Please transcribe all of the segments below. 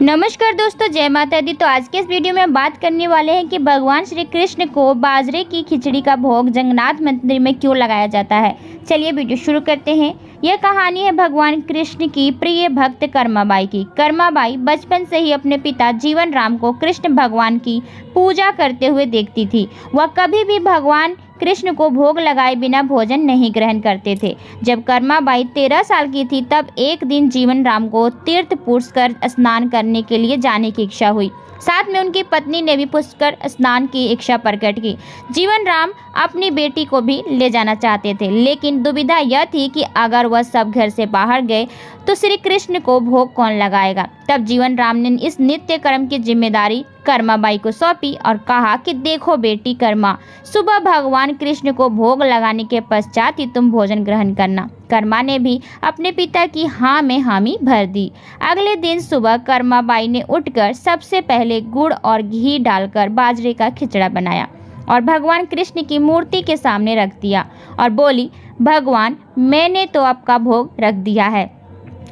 नमस्कार दोस्तों, जय माता दी। तो आज के इस वीडियो में हम बात करने वाले हैं कि भगवान श्री कृष्ण को बाजरे की खिचड़ी का भोग जगन्नाथ मंदिर में क्यों लगाया जाता है। चलिए वीडियो शुरू करते हैं। यह कहानी है भगवान कृष्ण की प्रिय भक्त कर्माबाई की। कर्माबाई बचपन से ही अपने पिता जीवन राम को कृष्ण भगवान की पूजा करते हुए देखती थी। वह कभी भी भगवान कृष्ण को भोग लगाए बिना भोजन नहीं ग्रहण करते थे। जब कर्माबाई 13 साल की थी तब एक दिन जीवन राम को तीर्थ पुष्कर स्नान करने के लिए जाने की इच्छा हुई। साथ में उनकी पत्नी ने भी पुष्कर स्नान की इच्छा प्रकट की। जीवन राम अपनी बेटी को भी ले जाना चाहते थे, लेकिन दुविधा यह थी कि अगर वह सब घर से बाहर गए तो श्री कृष्ण को भोग कौन लगाएगा। तब जीवन राम ने इस नित्य कर्म की जिम्मेदारी कर्माबाई को सौंपी और कहा कि देखो बेटी कर्मा, सुबह भगवान कृष्ण को भोग लगाने के पश्चात ही तुम भोजन ग्रहण करना। कर्मा ने भी अपने पिता की हाँ में हामी भर दी। अगले दिन सुबह कर्माबाई ने उठकर सबसे पहले गुड़ और घी डालकर बाजरे का खिचड़ा बनाया और भगवान कृष्ण की मूर्ति के सामने रख दिया और बोली, भगवान, मैंने तो आपका भोग रख दिया है,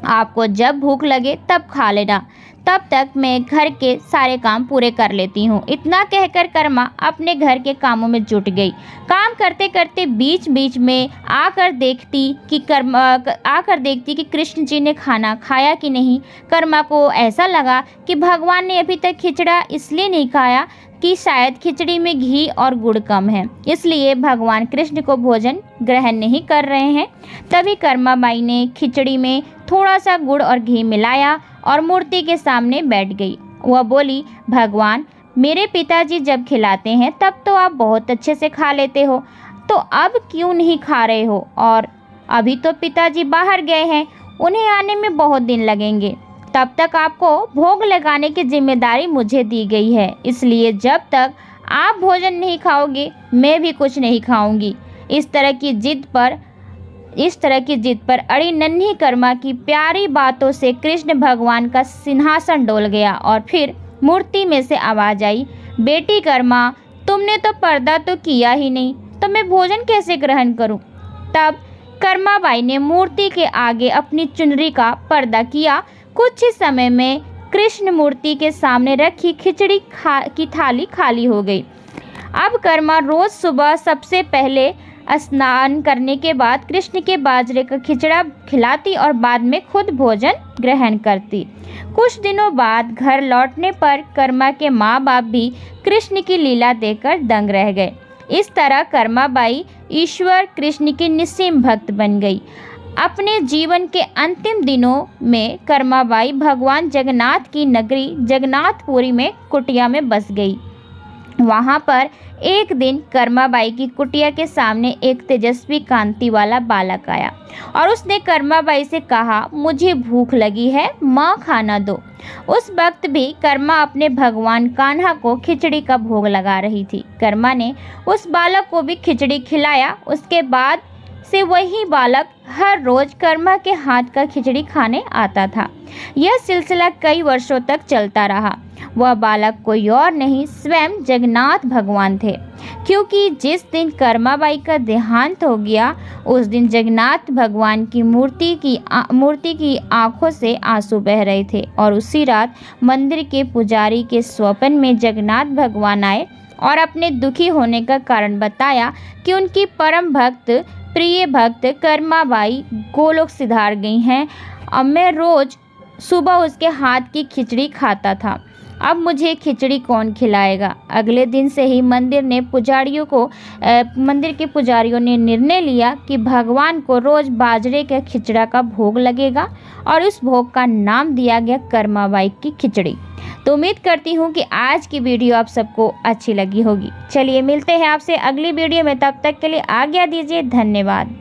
आपको जब भूख लगे तब खा लेना, तब तक मैं घर के सारे काम पूरे कर लेती हूँ। इतना कहकर कर्मा अपने घर के कामों में जुट गई। काम करते करते बीच बीच में आकर देखती कि कृष्ण जी ने खाना खाया कि नहीं। कर्मा को ऐसा लगा कि भगवान ने अभी तक खिचड़ा इसलिए नहीं खाया कि शायद खिचड़ी में घी और गुड़ कम है, इसलिए भगवान कृष्ण को भोजन ग्रहण नहीं कर रहे हैं। तभी कर्माबाई ने खिचड़ी में थोड़ा सा गुड़ और घी मिलाया और मूर्ति के सामने बैठ गई। वह बोली, भगवान, मेरे पिताजी जब खिलाते हैं तब तो आप बहुत अच्छे से खा लेते हो, तो अब क्यों नहीं खा रहे हो। और अभी तो पिताजी बाहर गए हैं, उन्हें आने में बहुत दिन लगेंगे, तब तक आपको भोग लगाने की जिम्मेदारी मुझे दी गई है, इसलिए जब तक आप भोजन नहीं खाओगे मैं भी कुछ नहीं खाऊंगी। इस तरह की जिद पर अड़ी नन्ही कर्मा की प्यारी बातों से कृष्ण भगवान का सिंहासन डोल गया और फिर मूर्ति में से आवाज आई, बेटी कर्मा, तुमने तो पर्दा तो किया ही नहीं, तो मैं भोजन कैसे ग्रहण करूं। तब कर्माबाई ने मूर्ति के आगे अपनी चुनरी का पर्दा किया। कुछ ही समय में कृष्ण मूर्ति के सामने रखी खिचड़ी की थाली खाली हो गई। अब कर्मा रोज सुबह सबसे पहले स्नान करने के बाद कृष्ण के बाजरे का खिचड़ा खिलाती और बाद में खुद भोजन ग्रहण करती। कुछ दिनों बाद घर लौटने पर कर्मा के माँ बाप भी कृष्ण की लीला देखकर दंग रह गए। इस तरह कर्माबाई ईश्वर कृष्ण की निस्सीम भक्त बन गई। अपने जीवन के अंतिम दिनों में कर्माबाई भगवान जगन्नाथ की नगरी जगन्नाथपुरी में कुटिया में बस गई। वहाँ पर एक दिन कर्माबाई की कुटिया के सामने एक तेजस्वी कांति वाला बालक आया और उसने कर्माबाई से कहा, मुझे भूख लगी है, माँ खाना दो। उस वक्त भी कर्मा अपने भगवान कान्हा को खिचड़ी का भोग लगा रही थी। कर्मा ने उस बालक को भी खिचड़ी खिलाया। उसके बाद से वही बालक हर रोज कर्मा के हाथ का खिचड़ी खाने आता था। यह सिलसिला कई वर्षों तक चलता रहा। वह बालक कोई और नहीं, स्वयं जगन्नाथ भगवान थे, क्योंकि जिस दिन कर्माबाई का देहांत हो गया उस दिन जगन्नाथ भगवान की मूर्ति की आंखों से आंसू बह रहे थे और उसी रात मंदिर के पुजारी के स्वप्न में जगन्नाथ भगवान आए और अपने दुखी होने का कारण बताया कि उनकी परम भक्त प्रिय भक्त कर्माबाई गोलोक सिधार गई हैं। अब मैं रोज सुबह उसके हाथ की खिचड़ी खाता था, अब मुझे खिचड़ी कौन खिलाएगा। अगले दिन से ही मंदिर के पुजारियों ने निर्णय लिया कि भगवान को रोज बाजरे के खिचड़ा का भोग लगेगा और उस भोग का नाम दिया गया कर्माबाई की खिचड़ी। तो उम्मीद करती हूँ कि आज की वीडियो आप सबको अच्छी लगी होगी। चलिए मिलते हैं आपसे अगली वीडियो में, तब तक के लिए आज्ञा दीजिए। धन्यवाद।